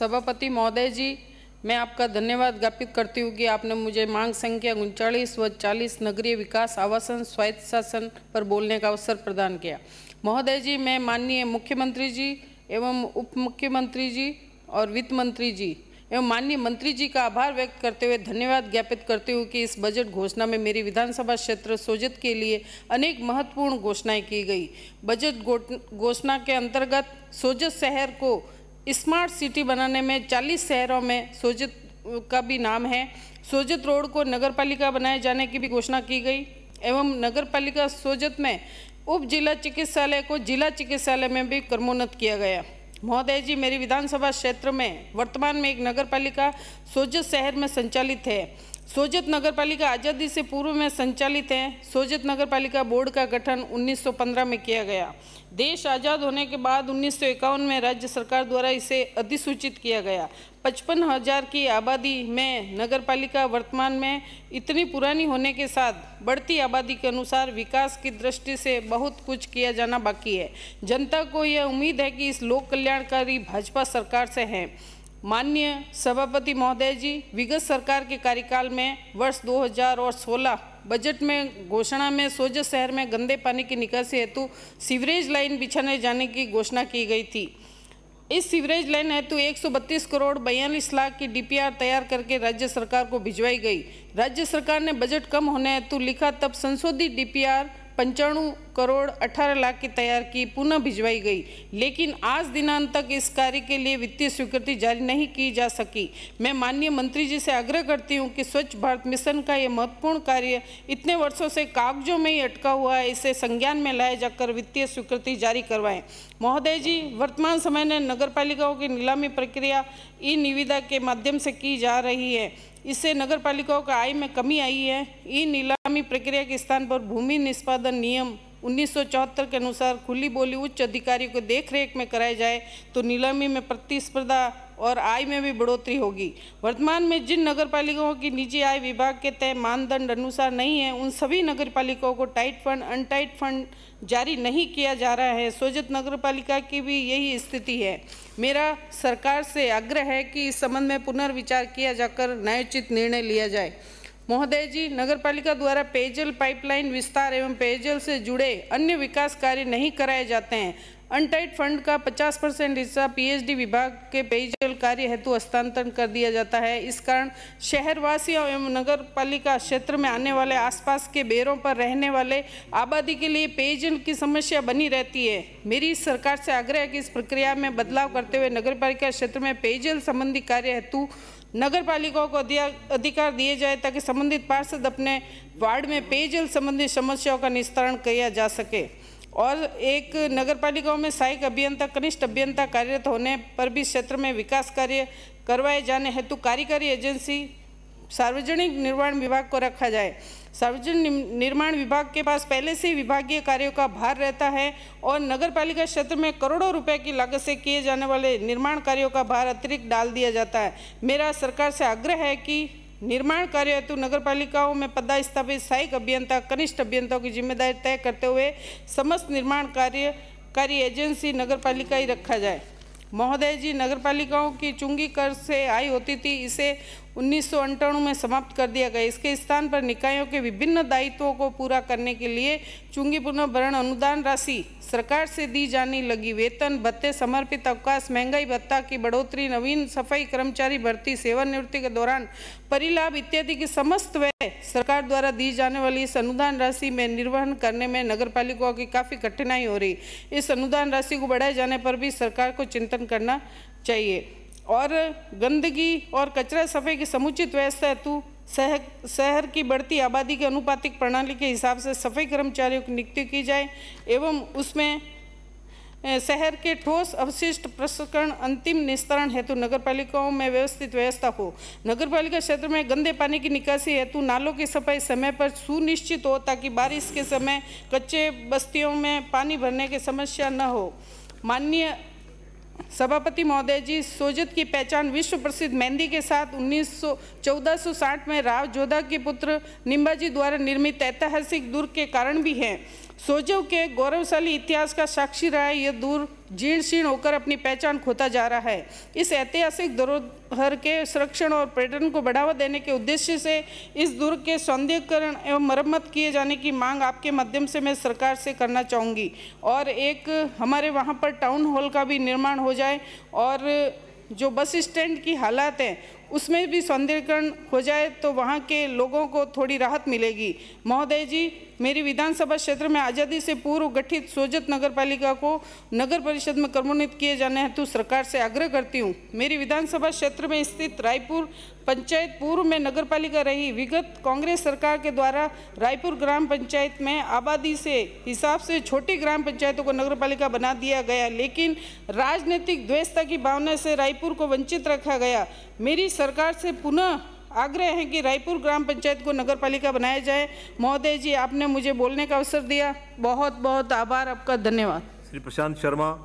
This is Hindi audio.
सभापति महोदय जी, मैं आपका धन्यवाद ज्ञापित करती हूँ कि आपने मुझे मांग संख्या 39 व 40 नगरीय विकास आवासन स्वायत्त शासन पर बोलने का अवसर प्रदान किया। महोदय जी, मैं माननीय मुख्यमंत्री जी एवं उप मुख्यमंत्री जी और वित्त मंत्री जी एवं माननीय मंत्री जी का आभार व्यक्त करते हुए धन्यवाद ज्ञापित करती हूँ कि इस बजट घोषणा में मेरी विधानसभा क्षेत्र सोजत के लिए अनेक महत्वपूर्ण घोषणाएं की गई। बजट घोषणा के अंतर्गत सोजत शहर को स्मार्ट सिटी बनाने में 40 शहरों में सोजत का भी नाम है। सोजत रोड को नगरपालिका बनाए जाने की भी घोषणा की गई एवं नगरपालिका सोजत में उप जिला चिकित्सालय को जिला चिकित्सालय में भी क्रमोन्नत किया गया। महोदय जी, मेरी विधानसभा क्षेत्र में वर्तमान में एक नगरपालिका सोजत शहर में संचालित है। सोजत नगरपालिका आज़ादी से पूर्व में संचालित है। सोजत नगरपालिका बोर्ड का गठन 1915 में किया गया। देश आज़ाद होने के बाद 1951 में राज्य सरकार द्वारा इसे अधिसूचित किया गया। 55,000 की आबादी में नगरपालिका वर्तमान में इतनी पुरानी होने के साथ बढ़ती आबादी के अनुसार विकास की दृष्टि से बहुत कुछ किया जाना बाकी है। जनता को यह उम्मीद है कि इस लोक कल्याणकारी भाजपा सरकार से है। माननीय सभापति महोदय जी, विगत सरकार के कार्यकाल में वर्ष 2016 बजट में घोषणा में सोजत शहर में गंदे पानी की निकासी हेतु सीवरेज लाइन बिछाने जाने की घोषणा की गई थी। इस सीवरेज लाइन हेतु 132 करोड़ 42 लाख की डीपीआर तैयार करके राज्य सरकार को भिजवाई गई। राज्य सरकार ने बजट कम होने हेतु लिखा, तब संशोधित डीपीआर 95 करोड़ 18 लाख की तैयार की पुनः भिजवाई गई, लेकिन आज दिनांत तक इस कार्य के लिए वित्तीय स्वीकृति जारी नहीं की जा सकी। मैं माननीय मंत्री जी से आग्रह करती हूं कि स्वच्छ भारत मिशन का यह महत्वपूर्ण कार्य इतने वर्षों से कागजों में ही अटका हुआ है, इसे संज्ञान में लाया जाकर वित्तीय स्वीकृति जारी करवाएं। महोदय जी, वर्तमान समय में नगरपालिकाओं की नीलामी प्रक्रिया ई निविदा के माध्यम से की जा रही है। इससे नगरपालिकाओं का आय में कमी आई है। ई नीलामी प्रक्रिया के स्थान पर भूमि निष्पादन नियम 1974 के अनुसार खुली बोली उच्च अधिकारियों को देखरेख में कराया जाए तो नीलामी में प्रतिस्पर्धा और आय में भी बढ़ोतरी होगी। वर्तमान में जिन नगरपालिकाओं की निजी आय विभाग के तय मानदंड अनुसार नहीं है, उन सभी नगरपालिकाओं को टाइट फंड अनटाइट फंड जारी नहीं किया जा रहा है। सोजत नगरपालिका की भी यही स्थिति है। मेरा सरकार से आग्रह है कि इस संबंध में पुनर्विचार किया जाकर न्यायोचित निर्णय लिया जाए। महोदय जी, नगरपालिका द्वारा पेयजल पाइपलाइन विस्तार एवं पेयजल से जुड़े अन्य विकास कार्य नहीं कराए जाते हैं। अनटाइट फंड का 50% हिस्सा पीएचडी विभाग के पेयजल कार्य हेतु हस्तांतरण कर दिया जाता है। इस कारण शहरवासियों एवं नगरपालिका क्षेत्र में आने वाले आसपास के बेरों पर रहने वाले आबादी के लिए पेयजल की समस्या बनी रहती है। मेरी सरकार से आग्रह है कि इस प्रक्रिया में बदलाव करते हुए नगरपालिका क्षेत्र में पेयजल संबंधी कार्य हेतु नगरपालिकाओं को अधिकार दिए जाए ताकि संबंधित पार्षद अपने वार्ड में पेयजल संबंधी समस्याओं का निस्तारण किया जा सके। और एक नगरपालिकाओं में सहायक अभियंता कनिष्ठ अभियंता कार्यरत होने पर भी क्षेत्र में विकास कार्य करवाए जाने हेतु कार्यकारी एजेंसी सार्वजनिक निर्माण विभाग को रखा जाए। सार्वजनिक निर्माण विभाग के पास पहले से ही विभागीय कार्यों का भार रहता है और नगरपालिका क्षेत्र में करोड़ों रुपए की लागत से किए जाने वाले निर्माण कार्यों का भार अतिरिक्त डाल दिया जाता है। मेरा सरकार से आग्रह है कि निर्माण कार्य हेतु नगरपालिकाओं में पदस्थापित सहायक अभियंता कनिष्ठ अभियंताओं की जिम्मेदारी तय करते हुए समस्त निर्माण कार्यकारी एजेंसी नगरपालिका ही रखा जाए। महोदय जी, नगरपालिकाओं की चुंगी कर से आय होती थी, इसे 1998 में समाप्त कर दिया गया। इसके स्थान पर निकायों के विभिन्न दायित्वों को पूरा करने के लिए चुंगी पुनर्भरण अनुदान राशि सरकार से दी जाने लगी। वेतन भत्ते, समर्पित अवकाश, महंगाई भत्ता की बढ़ोतरी, नवीन सफाई कर्मचारी भर्ती, सेवानिवृत्ति के दौरान परिलाभ इत्यादि की समस्त व्यय सरकार द्वारा दी जाने वाली इस अनुदान राशि में निर्वहन करने में नगरपालिकाओं की काफ़ी कठिनाई हो रही। इस अनुदान राशि को बढ़ाए जाने पर भी सरकार को चिंतन करना चाहिए। और गंदगी और कचरा सफाई की समुचित व्यवस्था हेतु शहर की बढ़ती आबादी के अनुपातिक प्रणाली के हिसाब से सफाई कर्मचारियों की नियुक्ति की जाए एवं उसमें शहर के ठोस अवशिष्ट प्रसंस्करण अंतिम निस्तारण हेतु नगरपालिकाओं में व्यवस्थित व्यवस्था हो। नगरपालिका क्षेत्र में गंदे पानी की निकासी हेतु नालों की सफाई समय पर सुनिश्चित हो ताकि बारिश के समय कच्चे बस्तियों में पानी भरने की समस्या न हो। माननीय सभापति महोदय जी, सोजत की पहचान विश्व प्रसिद्ध मेहंदी के साथ 1460 में राव जोधा के पुत्र निम्बाजी द्वारा निर्मित ऐतिहासिक दुर्ग के कारण भी है। सोजो के गौरवशाली इतिहास का साक्षी रहा है। यह दुर्ग जीर्ण शीर्ण होकर अपनी पहचान खोता जा रहा है। इस ऐतिहासिक धरोहर के संरक्षण और पर्यटन को बढ़ावा देने के उद्देश्य से इस दुर्ग के सौंदर्यीकरण एवं मरम्मत किए जाने की मांग आपके माध्यम से मैं सरकार से करना चाहूँगी। और एक हमारे वहाँ पर टाउन हॉल का भी निर्माण हो जाए और जो बस स्टैंड की हालात है उसमें भी सौंदर्यीकरण हो जाए तो वहाँ के लोगों को थोड़ी राहत मिलेगी। महोदय जी, मेरी विधानसभा क्षेत्र में आज़ादी से पूर्व गठित सोजत नगर पालिका को नगर परिषद में क्रमोन्नत किए जाने हेतु सरकार से आग्रह करती हूँ। मेरी विधानसभा क्षेत्र में स्थित रायपुर पंचायत पूर्व में नगर पालिका रही। विगत कांग्रेस सरकार के द्वारा रायपुर ग्राम पंचायत में आबादी से हिसाब से छोटी ग्राम पंचायतों को नगर पालिका बना दिया गया, लेकिन राजनीतिक द्वेषता की भावना से रायपुर को वंचित रखा गया। मेरी सरकार से पुनः आग्रह है कि रायपुर ग्राम पंचायत को नगर पालिका बनाया जाए। महोदय जी, आपने मुझे बोलने का अवसर दिया, बहुत बहुत आभार आपका, धन्यवाद। श्री प्रशांत शर्मा।